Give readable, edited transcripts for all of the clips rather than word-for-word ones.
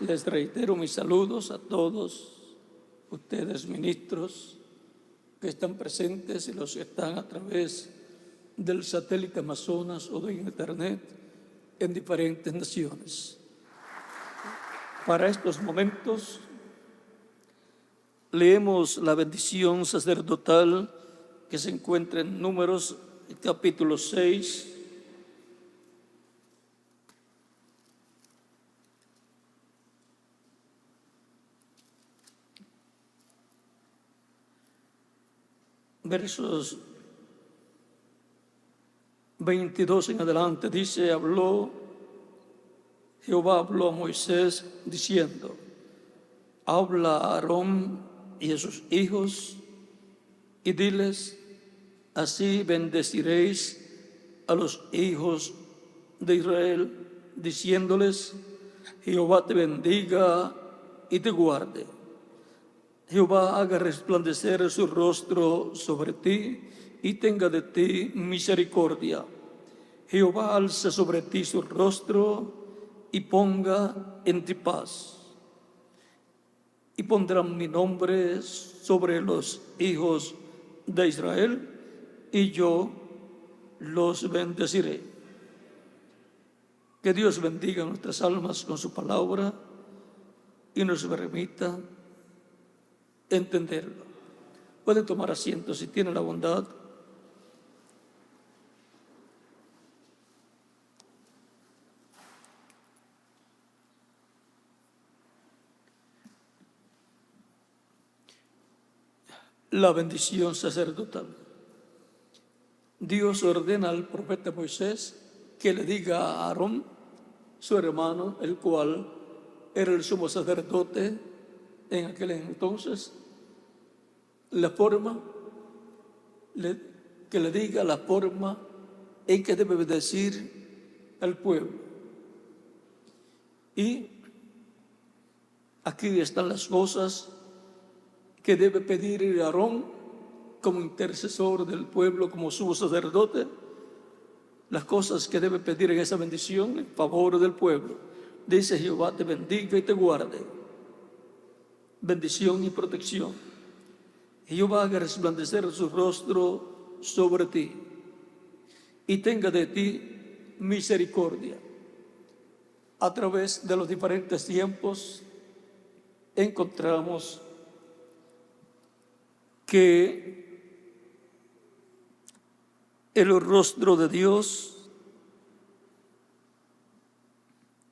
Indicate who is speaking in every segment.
Speaker 1: Les reitero mis saludos a todos ustedes, ministros, que están presentes y los que están a través del satélite Amazonas o de Internet en diferentes naciones. Para estos momentos, leemos la bendición sacerdotal que se encuentra en Números, capítulo 6, versos 22 en adelante. Dice: Jehová habló a Moisés diciendo: habla a Aarón y a sus hijos y diles: así bendeciréis a los hijos de Israel, diciéndoles: Jehová te bendiga y te guarde. Jehová haga resplandecer su rostro sobre ti y tenga de ti misericordia. Jehová alce sobre ti su rostro y ponga en ti paz. Y pondrán mi nombre sobre los hijos de Israel, y yo los bendeciré. Que Dios bendiga nuestras almas con su palabra y nos permita entenderlo. Pueden tomar asiento si tienen la bondad. La bendición sacerdotal. Dios ordena al profeta Moisés que le diga a Aarón, su hermano, el cual era el sumo sacerdote en aquel entonces, que le diga la forma en que debe decir al pueblo. Y aquí están las cosas que debe pedir Aarón como intercesor del pueblo, como sumo sacerdote, las cosas que debe pedir en esa bendición en favor del pueblo. Dice: Jehová te bendiga y te guarde. Bendición y protección. Jehová haga resplandecer su rostro sobre ti y tenga de ti misericordia. A través de los diferentes tiempos encontramos que el rostro de Dios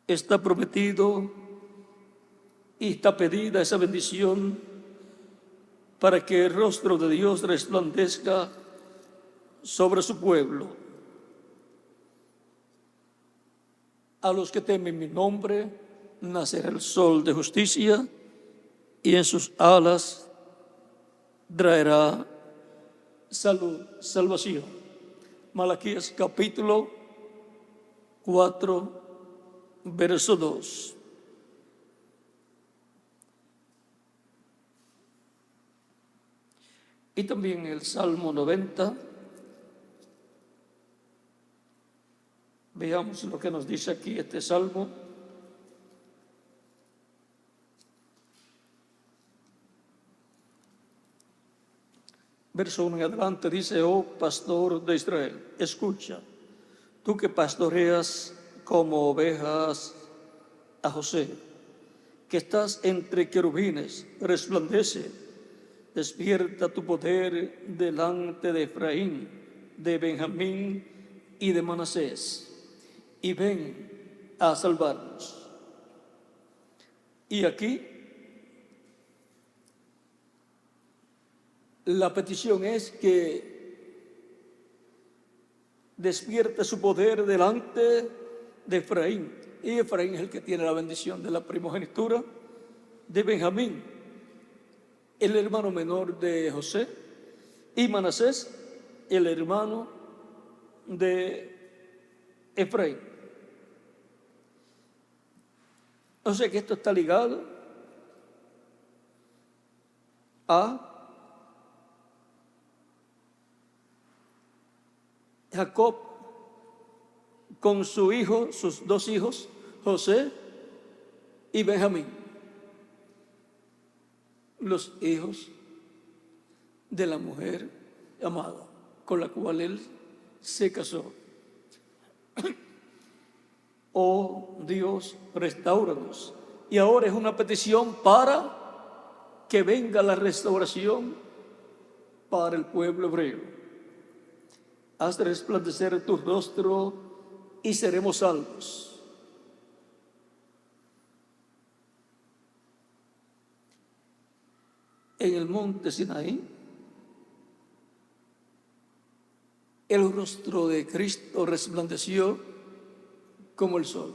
Speaker 1: está prometido y está pedida esa bendición para que el rostro de Dios resplandezca sobre su pueblo. A los que temen mi nombre nacerá el sol de justicia, y en sus alas traerá salvación. Malaquías capítulo 4, verso 2. Y también el Salmo 90. Veamos lo que nos dice aquí este Salmo. Verso 1 en adelante dice: oh pastor de Israel, escucha, tú que pastoreas como ovejas a José, que estás entre querubines, resplandece, despierta tu poder delante de Efraín, de Benjamín y de Manasés, y ven a salvarnos. Y aquí la petición es que despierte su poder delante de Efraín. Y Efraín es el que tiene la bendición de la primogenitura, de Benjamín, el hermano menor de José, y Manasés, el hermano de Efraín. O sea que esto está ligado a Jacob con su hijo, sus dos hijos, José y Benjamín, los hijos de la mujer amada con la cual él se casó. Oh Dios, restáuranos. Y ahora es una petición para que venga la restauración para el pueblo hebreo. Haz resplandecer tu rostro y seremos salvos. En el monte Sinaí, el rostro de Cristo resplandeció como el sol.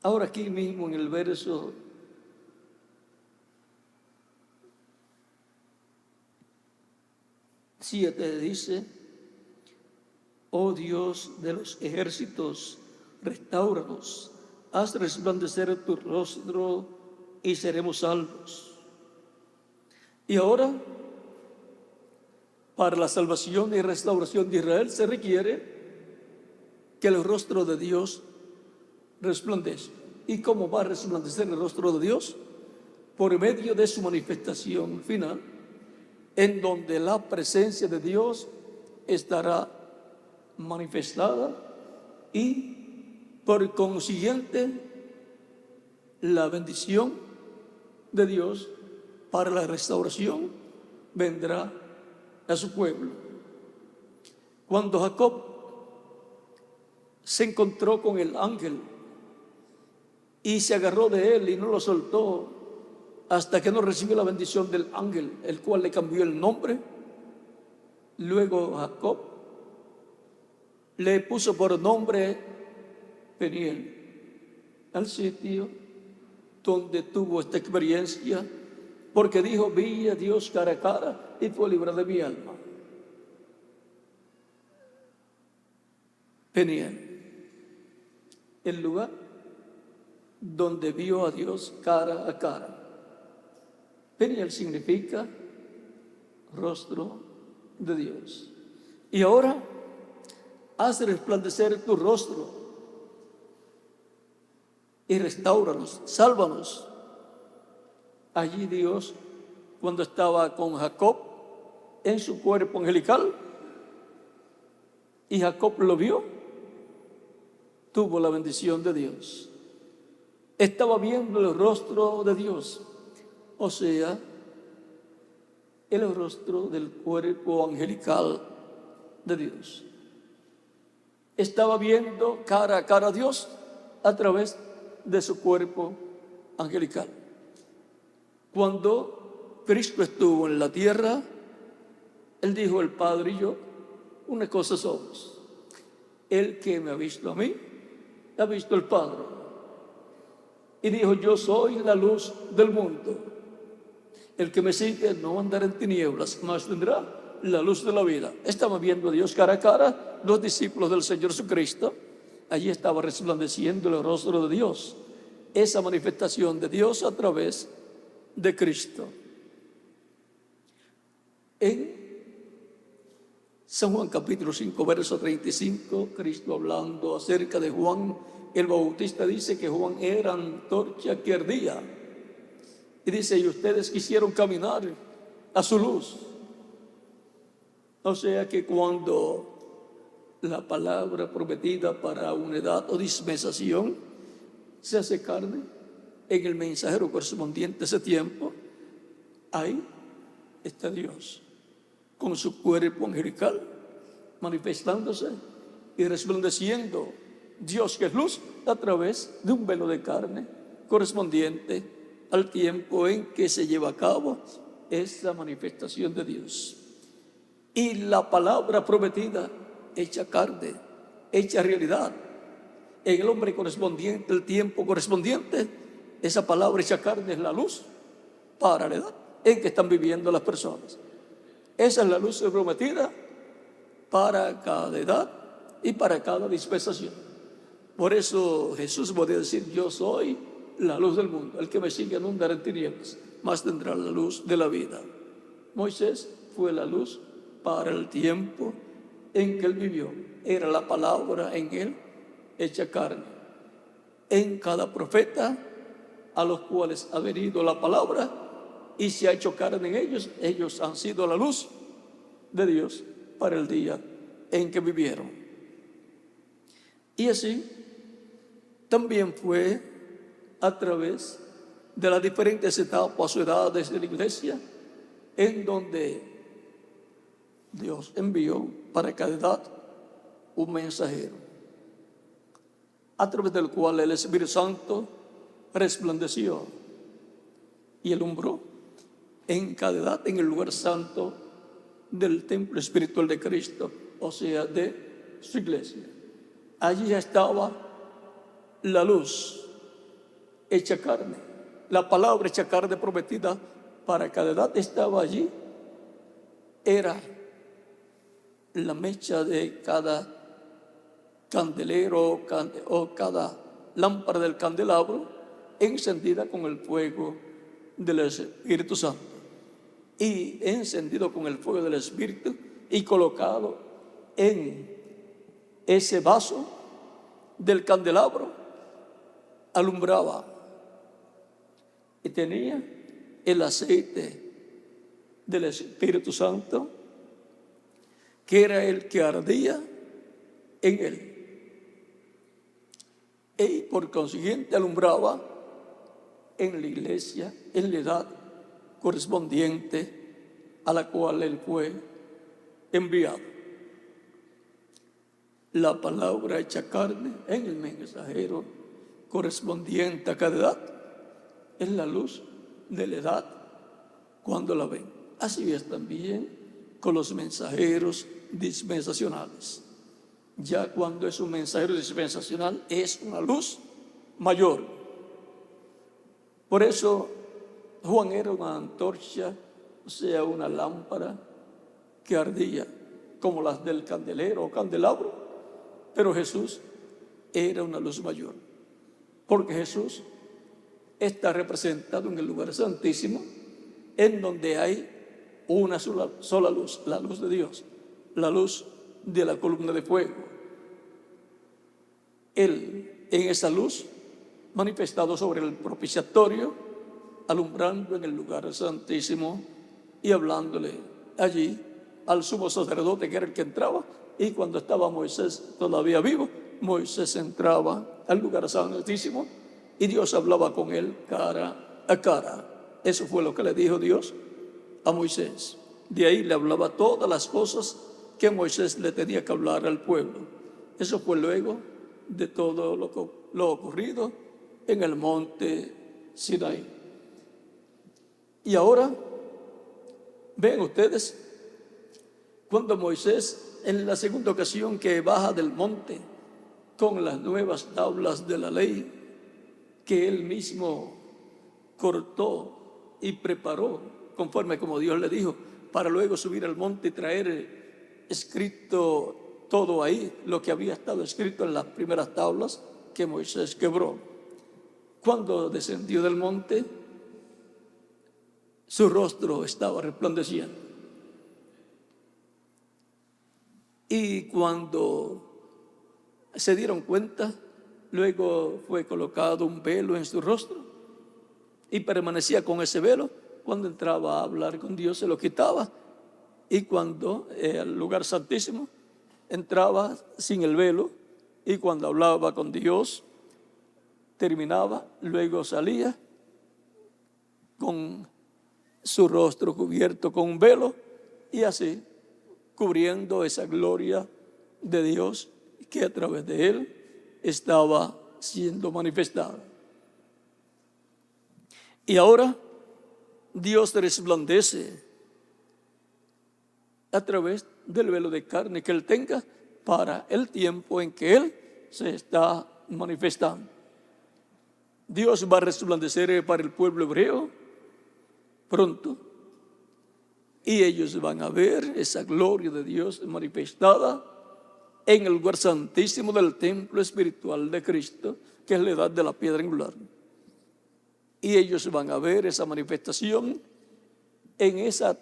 Speaker 1: Ahora aquí mismo en el verso 7 dice: oh Dios de los ejércitos, restáuranos, haz resplandecer tu rostro y seremos salvos. Y ahora, para la salvación y restauración de Israel se requiere que el rostro de Dios resplandece. ¿Y cómo va a resplandecer el rostro de Dios? Por medio de su manifestación final, en donde la presencia de Dios estará manifestada y por consiguiente la bendición de Dios para la restauración vendrá a su pueblo. Cuando Jacob se encontró con el ángel y se agarró de él y no lo soltó hasta que no recibió la bendición del ángel, el cual le cambió el nombre, luego Jacob le puso por nombre Peniel al sitio donde tuvo esta experiencia, porque dijo: vi a Dios cara a cara y fue librado de mi alma. Peniel, el lugar donde vio a Dios cara a cara. Peniel significa rostro de Dios. Y ahora haz resplandecer tu rostro y restáuranos, sálvanos. Allí Dios, cuando estaba con Jacob en su cuerpo angelical, y Jacob lo vio, tuvo la bendición de Dios. Estaba viendo el rostro de Dios, o sea, el rostro del cuerpo angelical de Dios. Estaba viendo cara a cara a Dios a través de su cuerpo angelical. Cuando Cristo estuvo en la tierra, Él dijo: el Padre y yo, una cosa somos. El que me ha visto a mí, ha visto al Padre. Y dijo: yo soy la luz del mundo. El que me sigue no andará en tinieblas, mas tendrá la luz de la vida. Estamos viendo a Dios cara a cara, los discípulos del Señor Jesucristo. Allí estaba resplandeciendo el rostro de Dios, esa manifestación de Dios a través de Cristo. En San Juan capítulo 5, verso 35, Cristo hablando acerca de Juan el Bautista dice que Juan era antorcha que ardía. Y dice: y ustedes quisieron caminar a su luz. O sea que cuando la palabra prometida para una edad o dispensación se hace carne en el mensajero correspondiente a ese tiempo, ahí está Dios con su cuerpo angelical manifestándose y resplandeciendo. Dios, que es luz, a través de un velo de carne correspondiente al tiempo en que se lleva a cabo esa manifestación de Dios. Y la palabra prometida hecha carne, hecha realidad en el hombre correspondiente, el tiempo correspondiente, esa palabra hecha carne es la luz para la edad en que están viviendo las personas. Esa es la luz prometida para cada edad y para cada dispensación. Por eso Jesús podía decir: yo soy la luz del mundo. El que me sigue no andará en tinieblas, mas tendrá la luz de la vida. Moisés fue la luz para el tiempo en que él vivió. Era la palabra en él hecha carne. en cada profeta a los cuales ha venido la palabra y se ha hecho carne en ellos. Ellos han sido la luz de Dios para el día en que vivieron. Y así también fue a través de las diferentes etapas o edades de la iglesia, en donde Dios envió para cada edad un mensajero, a través del cual el Espíritu Santo resplandeció y alumbró en cada edad en el lugar santo del templo espiritual de Cristo, o sea, de su iglesia. Allí ya estaba la luz hecha carne, la palabra hecha carne prometida para cada edad estaba allí. Era la mecha de cada candelero o cada lámpara del candelabro encendida con el fuego del Espíritu Santo, y encendido con el fuego del Espíritu y colocado en ese vaso del candelabro, alumbraba y tenía el aceite del Espíritu Santo, que era el que ardía en él, y por consiguiente alumbraba en la iglesia en la edad correspondiente a la cual él fue enviado. La palabra hecha carne en el mensajero correspondiente a cada edad es la luz de la edad cuando la ven. Así es también con los mensajeros dispensacionales. Ya cuando es un mensajero dispensacional es una luz mayor. Por eso Juan era una antorcha, o sea, una lámpara que ardía como las del candelero o candelabro, pero Jesús era una luz mayor, porque Jesús está representado en el lugar santísimo, en donde hay una sola luz, la luz de Dios, la luz de la columna de fuego. Él, en esa luz, manifestado sobre el propiciatorio, alumbrando en el lugar santísimo y hablándole allí al sumo sacerdote, que era el que entraba. Y cuando estaba Moisés todavía vivo, Moisés entraba al lugar santísimo y Dios hablaba con él cara a cara. Eso fue lo que le dijo Dios a Moisés. De ahí le hablaba todas las cosas que Moisés le tenía que hablar al pueblo. Eso fue luego de todo lo ocurrido en el monte Sinaí. Y ahora, ven ustedes, cuando Moisés, en la segunda ocasión que baja del monte con las nuevas tablas de la ley que él mismo cortó y preparó conforme como Dios le dijo, para luego subir al monte y traer escrito todo ahí, lo que había estado escrito en las primeras tablas que Moisés quebró. Cuando descendió del monte, su rostro estaba resplandeciendo. Y cuando se dieron cuenta, luego fue colocado un velo en su rostro y permanecía con ese velo. Cuando entraba a hablar con Dios se lo quitaba, y cuando al lugar santísimo entraba sin el velo, y cuando hablaba con Dios terminaba, luego salía con su rostro cubierto con un velo, y así cubriendo esa gloria de Dios que a través de él estaba siendo manifestada. Y ahora Dios resplandece a través del velo de carne que él tenga para el tiempo en que él se está manifestando. Dios va a resplandecer para el pueblo hebreo pronto, y ellos van a ver esa gloria de Dios manifestada en el lugar santísimo del templo espiritual de Cristo, que es la edad de la piedra angular. Y ellos van a ver esa manifestación en esa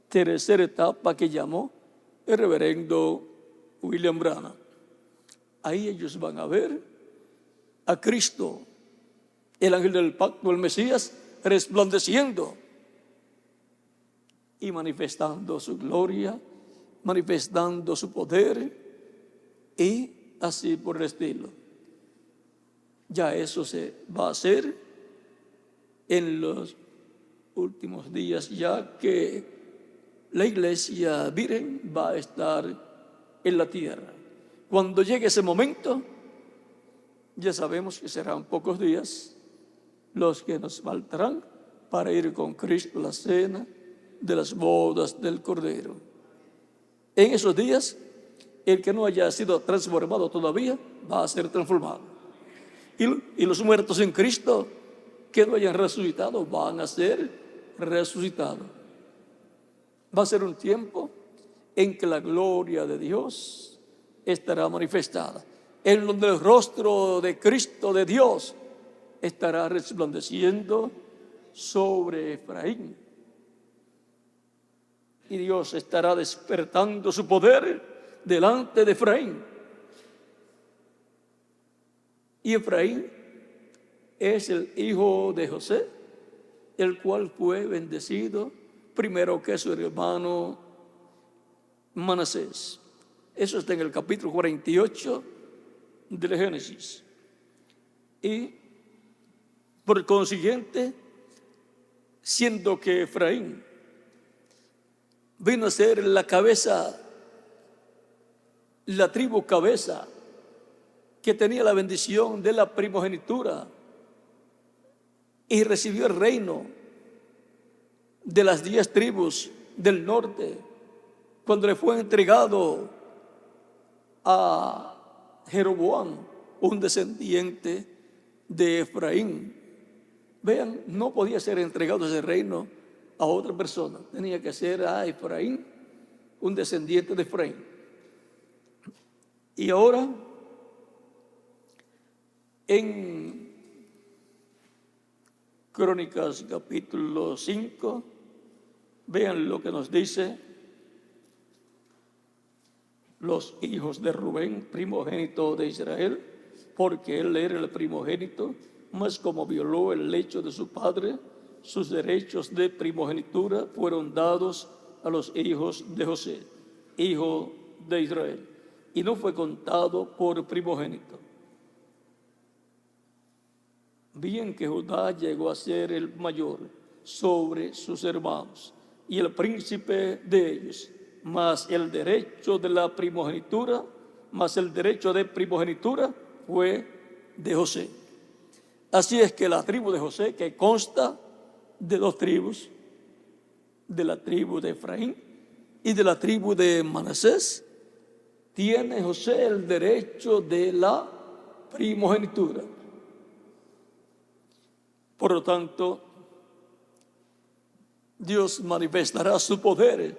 Speaker 1: tercera etapa que llamó el reverendo William Branham. Ahí ellos van a ver a Cristo, el ángel del pacto, el Mesías, resplandeciendo y manifestando su gloria, manifestando su poder y así por el estilo. Ya eso se va a hacer en los últimos días, ya que la iglesia virgen va a estar en la tierra. Cuando llegue ese momento, ya sabemos que serán pocos días los que nos faltarán para ir con Cristo a la cena de las bodas del Cordero. En esos días, el que no haya sido transformado todavía va a ser transformado. Y los muertos en Cristo que no hayan resucitado van a ser resucitados. Va a ser un tiempo en que la gloria de Dios estará manifestada, en donde el rostro de Cristo, de Dios, estará resplandeciendo sobre Efraín. Y Dios estará despertando su poder delante de Efraín. Y Efraín es el hijo de José, el cual fue bendecido primero que su hermano Manasés. Eso está en el capítulo 48 del Génesis. Y por consiguiente, siendo que Efraín vino a ser la cabeza, la tribu cabeza, que tenía la bendición de la primogenitura y recibió el reino de las 10 tribus del norte, cuando le fue entregado a Jeroboam, un descendiente de Efraín. Vean, no podía ser entregado ese reino a otra persona, tenía que ser a Efraín, un descendiente de Efraín. Y ahora, en Crónicas capítulo 5, vean lo que nos dice: los hijos de Rubén, primogénito de Israel, porque él era el primogénito, mas como violó el lecho de su padre, sus derechos de primogenitura fueron dados a los hijos de José, hijo de Israel, y no fue contado por primogénito. Bien que Judá llegó a ser el mayor sobre sus hermanos y el príncipe de ellos, mas el derecho de la primogenitura, fue de José. Así es que la tribu de José, que consta de 2 tribus, de la tribu de Efraín y de la tribu de Manasés, tiene José el derecho de la primogenitura. Por lo tanto, Dios manifestará su poder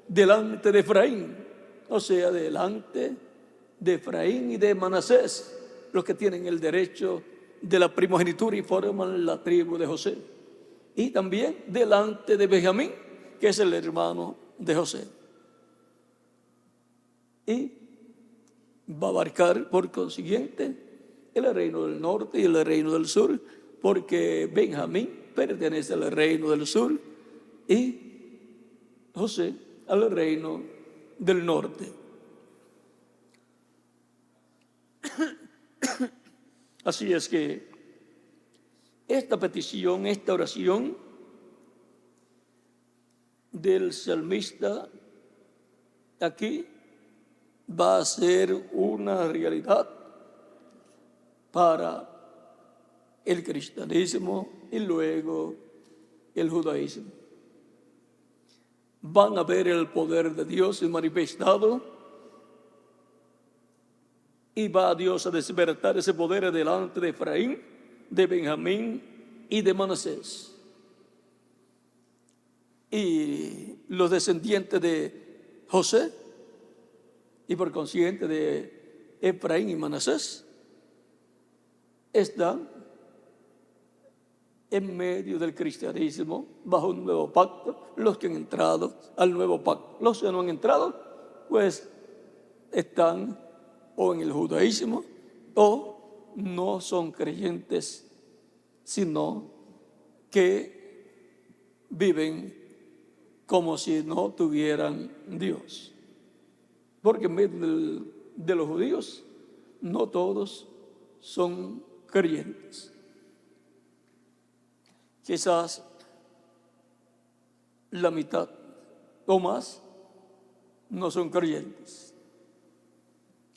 Speaker 1: delante de Efraín, o sea, delante de Efraín y de Manasés, los que tienen el derecho de la primogenitura y forman la tribu de José. Y también delante de Benjamín, que es el hermano de José. Y va a abarcar, por consiguiente, el reino del norte y el reino del sur, porque Benjamín pertenece al reino del sur y José al reino del norte. Así es que esta petición, esta oración del salmista aquí va a ser una realidad para el cristianismo y luego el judaísmo. Van a ver el poder de Dios manifestado y va Dios a despertar ese poder delante de Efraín, de Benjamín y de Manasés. Y los descendientes de José y por consiguiente de Efraín y Manasés están en medio del cristianismo bajo un nuevo pacto, los que han entrado al nuevo pacto. Los que no han entrado, pues están o en el judaísmo o no son creyentes, sino que viven como si no tuvieran Dios. Porque en medio de los judíos, no todos son creyentes. Quizás la mitad o más no son creyentes.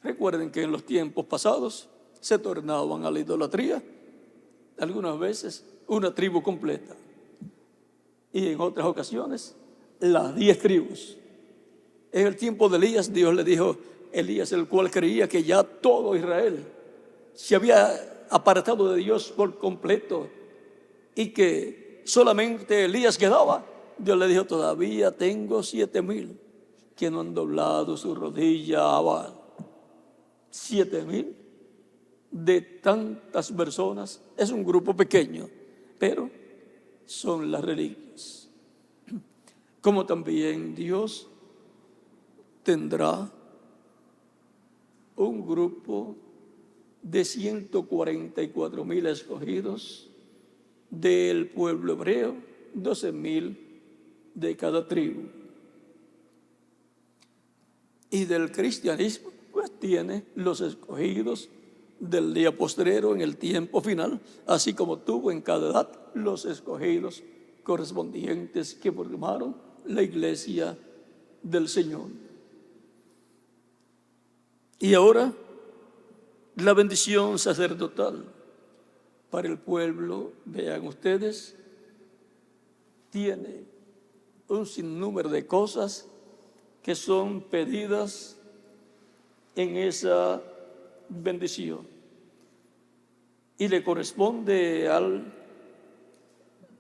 Speaker 1: Recuerden que en los tiempos pasados se tornaban a la idolatría, algunas veces una tribu completa, y en otras ocasiones las 10 tribus. En el tiempo de Elías, Dios le dijo a Elías, el cual creía que ya todo Israel se había apartado de Dios por completo y que solamente Elías quedaba. Dios le dijo, todavía tengo 7,000 que no han doblado su rodilla a Baal. 7,000 de tantas personas. Es un grupo pequeño, pero son las reliquias. Como también Dios tendrá un grupo de 144,000 escogidos del pueblo hebreo, 12,000 de cada tribu. Y del cristianismo, pues tiene los escogidos del día postrero en el tiempo final, así como tuvo en cada edad los escogidos correspondientes que formaron la iglesia del Señor. Y ahora, la bendición sacerdotal para el pueblo, vean ustedes, tiene un sinnúmero de cosas que son pedidas en esa bendición. Y le corresponde al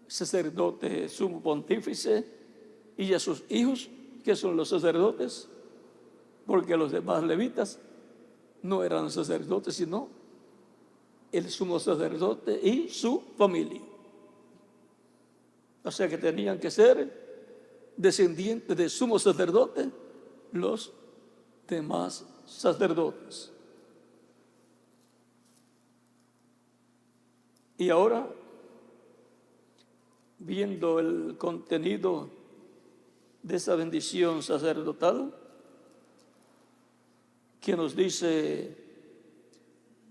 Speaker 1: sacerdote sumo pontífice y a sus hijos, que son los sacerdotes, porque los demás levitas no eran sacerdotes, sino el sumo sacerdote y su familia. O sea que tenían que ser descendientes del sumo sacerdote los demás sacerdotes. Y ahora, viendo el contenido de esa bendición sacerdotal, que nos dice: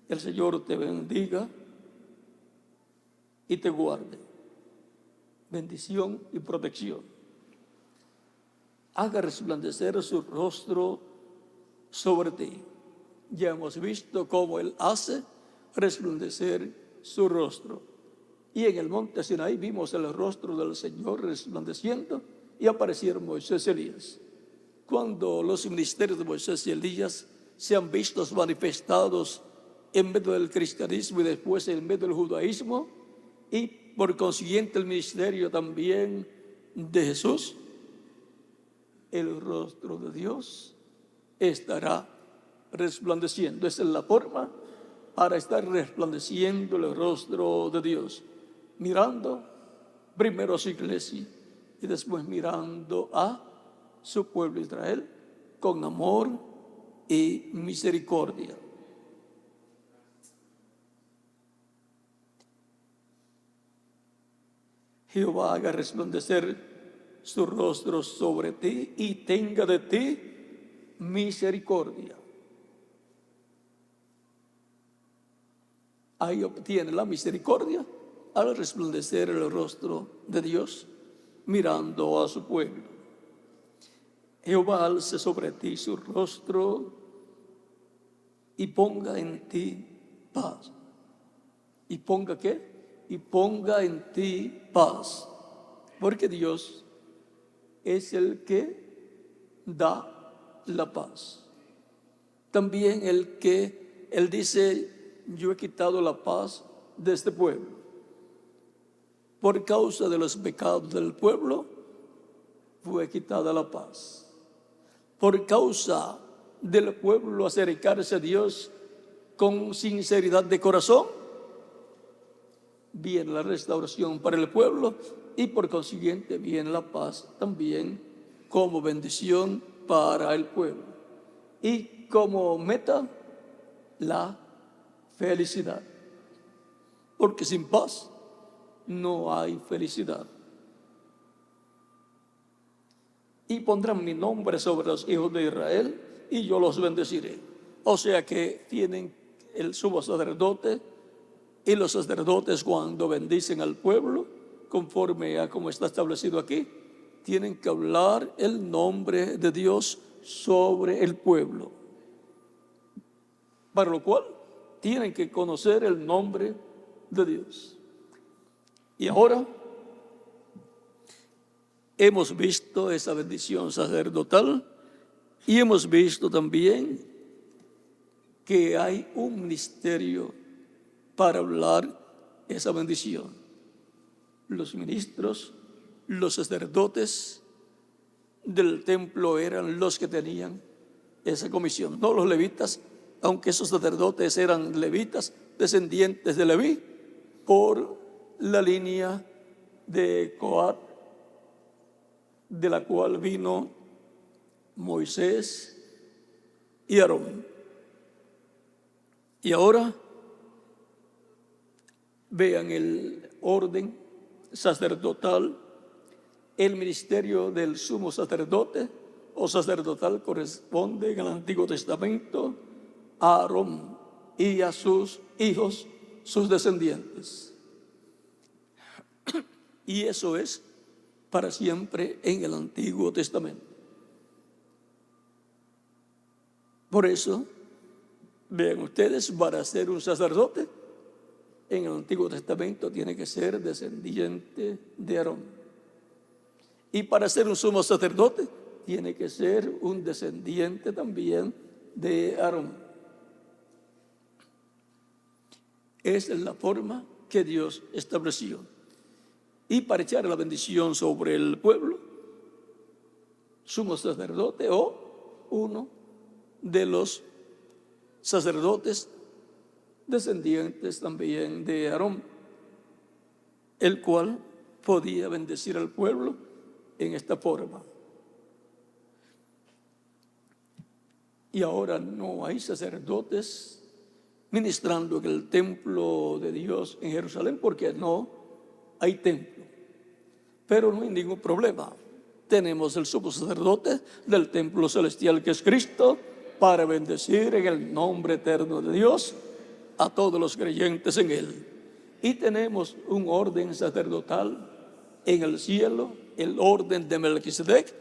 Speaker 1: el Señor te bendiga y te guarde. Bendición y protección. Haga resplandecer su rostro sobre ti. Ya hemos visto cómo Él hace resplandecer su rostro. Y en el monte Sinaí vimos el rostro del Señor resplandeciendo y aparecieron Moisés y Elías. Cuando los ministerios de Moisés y Elías se han visto manifestados en medio del cristianismo y después en medio del judaísmo, y por consiguiente el ministerio también de Jesús, el rostro de Dios estará resplandeciendo. Esa es la forma para estar resplandeciendo el rostro de Dios, mirando primero a su iglesia y después mirando a su pueblo Israel con amor y misericordia. Jehová haga resplandecer su rostro sobre ti y tenga de ti misericordia. Ahí obtiene la misericordia al resplandecer el rostro de Dios mirando a su pueblo. Jehová alce sobre ti su rostro y ponga en ti paz. ¿Y ponga qué? Y ponga en ti paz. Porque Dios es el que da la paz. También Él dice: yo he quitado la paz de este pueblo. Por causa de los pecados del pueblo fue quitada la paz. Por causa del pueblo acercarse a Dios con sinceridad de corazón, viene la restauración para el pueblo y por consiguiente viene la paz también como bendición para el pueblo. Y como meta, la felicidad. Porque sin paz no hay felicidad. Y pondrán mi nombre sobre los hijos de Israel y yo los bendeciré. O sea que tienen el sumo sacerdote y los sacerdotes, cuando bendicen al pueblo, conforme a como está establecido aquí, tienen que hablar el nombre de Dios sobre el pueblo. Para lo cual tienen que conocer el nombre de Dios. Y ahora hemos visto esa bendición sacerdotal y hemos visto también que hay un ministerio para hablar esa bendición. Los ministros, los sacerdotes del templo eran los que tenían esa comisión, no los levitas, aunque esos sacerdotes eran levitas, descendientes de Leví, por la línea de Coat, de la cual vino Moisés y Aarón. Y ahora vean el orden sacerdotal. El ministerio del sumo sacerdote o sacerdotal corresponde en el Antiguo Testamento a Aarón y a sus hijos, sus descendientes. Y eso es para siempre en el Antiguo Testamento. Por eso, vean ustedes, para ser un sacerdote en el Antiguo Testamento tiene que ser descendiente de Aarón. Y para ser un sumo sacerdote tiene que ser un descendiente también de Aarón. Esa es la forma que Dios estableció. Y para echar la bendición sobre el pueblo, sumo sacerdote o uno de los sacerdotes descendientes también de Aarón, el cual podía bendecir al pueblo en esta forma. Y ahora no hay sacerdotes ministrando en el templo de Dios en Jerusalén porque no hay templo. Pero no hay ningún problema. Tenemos el sumo sacerdote del templo celestial, que es Cristo, para bendecir en el nombre eterno de Dios a todos los creyentes en Él. Y tenemos un orden sacerdotal en el cielo, el orden de Melquisedec,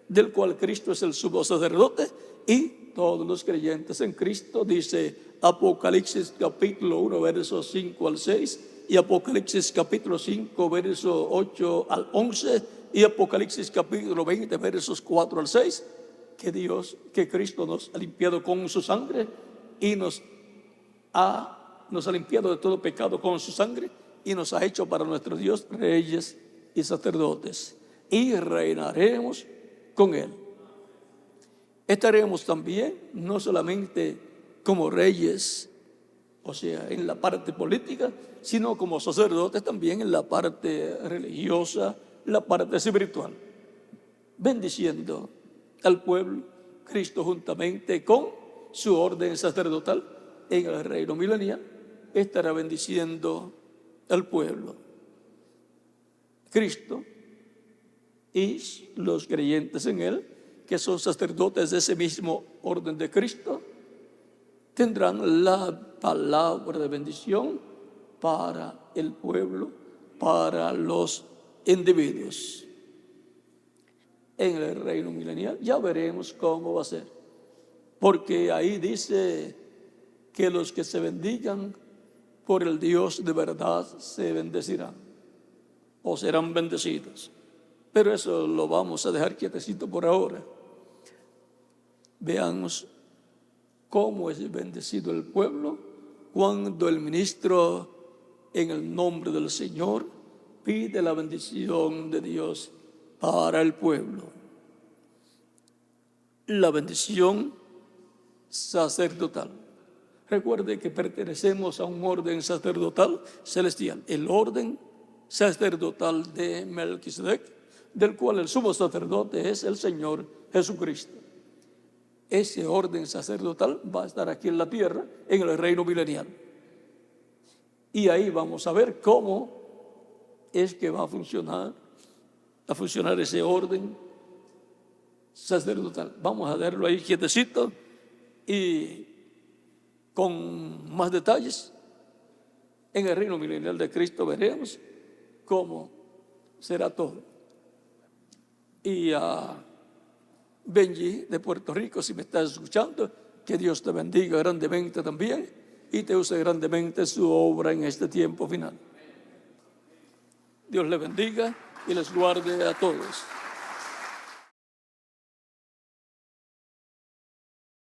Speaker 1: del cual Cristo es el sumo sacerdote, y todos los creyentes en Cristo, dice Apocalipsis capítulo 1, versos 5 al 6, y Apocalipsis capítulo 5, versos 8 al 11, y Apocalipsis capítulo 20, versos 4 al 6, que Cristo nos ha limpiado con su sangre y nos ha limpiado de todo pecado con su sangre y nos ha hecho para nuestro Dios reyes y sacerdotes, y reinaremos con Él. Estaremos también no solamente como reyes, o sea, en la parte política, sino como sacerdotes también en la parte religiosa, la parte espiritual, bendiciendo al pueblo. Cristo, juntamente con su orden sacerdotal en el reino milenial, estará bendiciendo al pueblo. Cristo y los creyentes en Él, que son sacerdotes de ese mismo orden de Cristo, tendrán la palabra de bendición para el pueblo, para los individuos. En el reino milenial ya veremos cómo va a ser, porque ahí dice que los que se bendigan por el Dios de verdad se bendecirán o serán bendecidos. Pero eso lo vamos a dejar quietecito por ahora. Veamos cómo es bendecido el pueblo cuando el ministro, en el nombre del Señor, pide la bendición de Dios para el pueblo. La bendición sacerdotal. Recuerde que pertenecemos a un orden sacerdotal celestial, el orden sacerdotal de Melquisedec, del cual el sumo sacerdote es el Señor Jesucristo. Ese orden sacerdotal va a estar aquí en la tierra, en el reino milenial. Y ahí vamos a ver cómo es que va a funcionar ese orden sacerdotal. Vamos a verlo ahí quietecito y con más detalles en el reino milenial de Cristo veremos cómo será todo. Y a Benji de Puerto Rico, si me estás escuchando, que Dios te bendiga grandemente también y te use grandemente su obra en este tiempo final. Dios le bendiga y les guarde a todos.